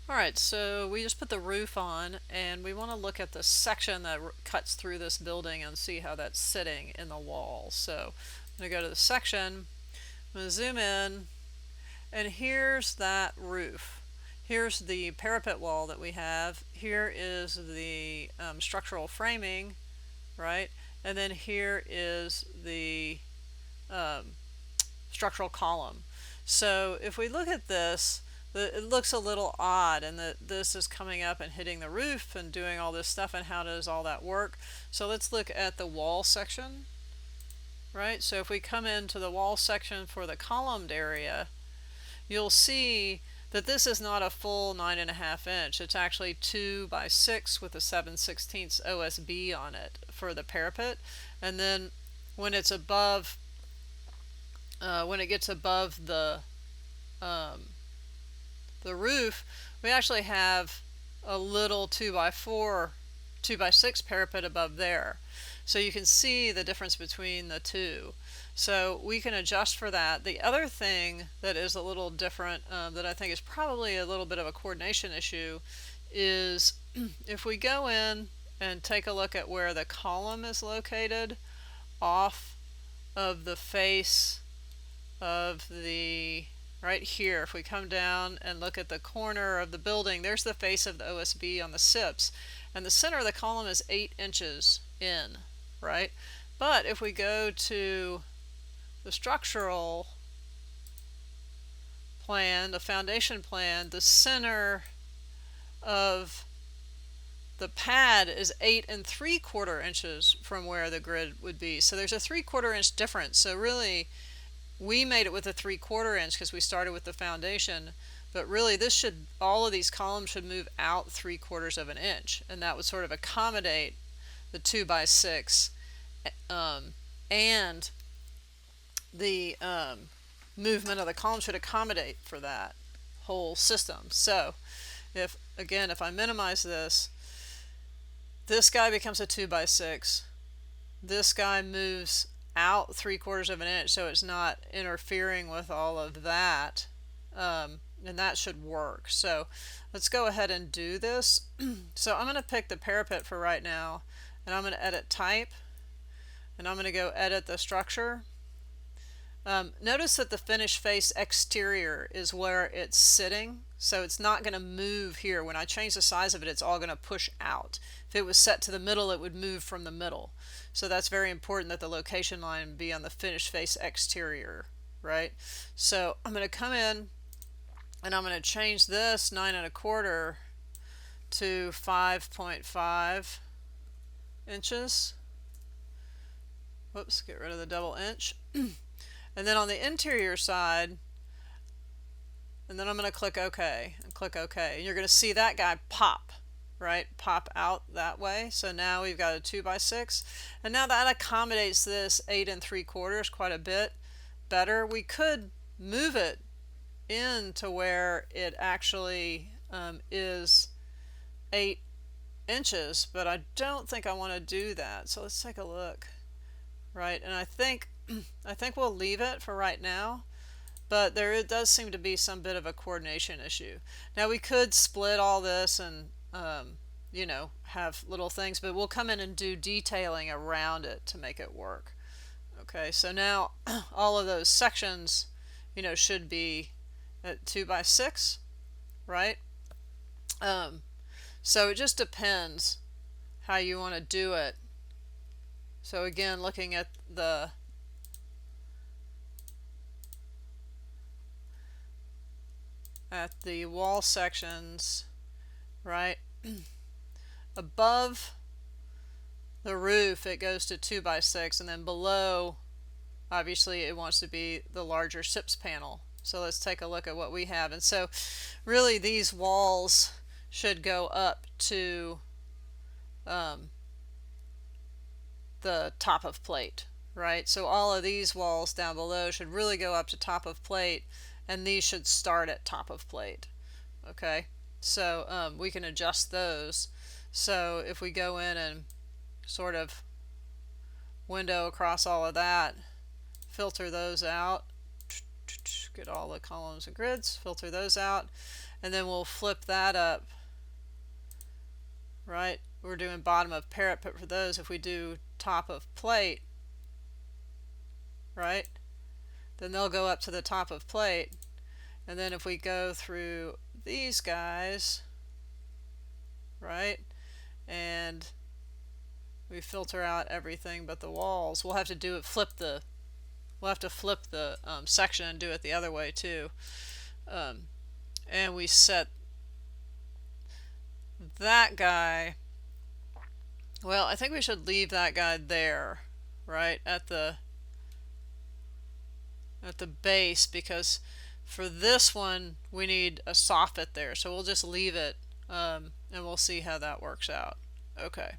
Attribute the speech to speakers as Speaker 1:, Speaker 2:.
Speaker 1: Alright, so we just put the roof on and we want to look at the section that cuts through this building and see how that's sitting in the wall. So I'm going to go to the section, I'm going to zoom in, and here's that roof. Here's the parapet wall that we have. Here is the structural framing, right? And then here is the structural column. So if we look at this, it looks a little odd, and that this is coming up and hitting the roof and doing all this stuff, and how does all that work? So let's look at the wall section, right? So if we come into the wall section for the columned area, you'll see that this is not a full 9.5 inch. It's actually 2 by 6 with a 7/16 OSB on it for the parapet. And then when it's above, when it gets above the roof, we actually have a little 2 by 4, 2 by 6 parapet above there. So you can see the difference between the two. So we can adjust for that. The other thing that is a little different, that I think is probably a little bit of a coordination issue, is if we go in and take a look at where the column is located off of the face of the, right here, if we come down and look at the corner of the building, there's the face of the OSB on the SIPs, and the center of the column is 8 inches in, right? But if we go to the structural plan, the foundation plan, the center of the pad is 8 3/4 inches from where the grid would be. So there's a 3/4 inch difference. So really, we made it with a 3/4 inch because we started with the foundation, but really this should, all of these columns should move out 3/4 of an inch, and that would sort of accommodate the 2 by 6 and the movement of the column should accommodate for that whole system. So if I minimize this, this guy becomes a 2 by 6, this guy moves out 3/4 of an inch, so it's not interfering with all of that, and that should work. So let's go ahead and do this. So I'm going to pick the parapet for right now, and I'm going to edit type, and I'm going to go edit the structure. Notice that the finished face exterior is where it's sitting, so it's not going to move here. When I change the size of it, it's all going to push out. If it was set to the middle, it would move from the middle. So that's very important that the location line be on the finished face exterior, right? So I'm going to come in and I'm going to change this 9 1/4 to 5.5 inches. Whoops, get rid of the double inch. And then on the interior side, and then I'm going to click OK and click OK. And you're going to see that guy pop, right? Pop out that way. So now we've got a 2 by 6. And now that accommodates this 8 3/4 quite a bit better. We could move it into where it actually is 8 inches, but I don't think I want to do that. So let's take a look, right? And I think we'll leave it for right now, but it does seem to be some bit of a coordination issue. Now we could split all this and you know, have little things, but we'll come in and do detailing around it to make it work. Okay, so now all of those sections, you know, should be at 2 by 6, right? So it just depends how you want to do it. So again, looking at the wall sections, right? Above the roof it goes to 2 by 6, and then below obviously it wants to be the larger SIPS panel. So let's take a look at what we have. And so really these walls should go up to the top of plate, right? So all of these walls down below should really go up to top of plate, and these should start at top of plate. Okay, so we can adjust those. So if we go in and sort of window across all of that, filter those out, get all the columns and grids, filter those out, and then we'll flip that up, right? We're doing bottom of parrot, but for those, if we do top of plate, right, then they'll go up to the top of plate. And then if we go through these guys, right, and we filter out everything but the walls, we'll have to do it, we'll have to flip the section and do it the other way too. And we set that guy, well, I think we should leave that guy there, right, at the base, because for this one we need a soffit there, so we'll just leave it, and we'll see how that works out. Okay.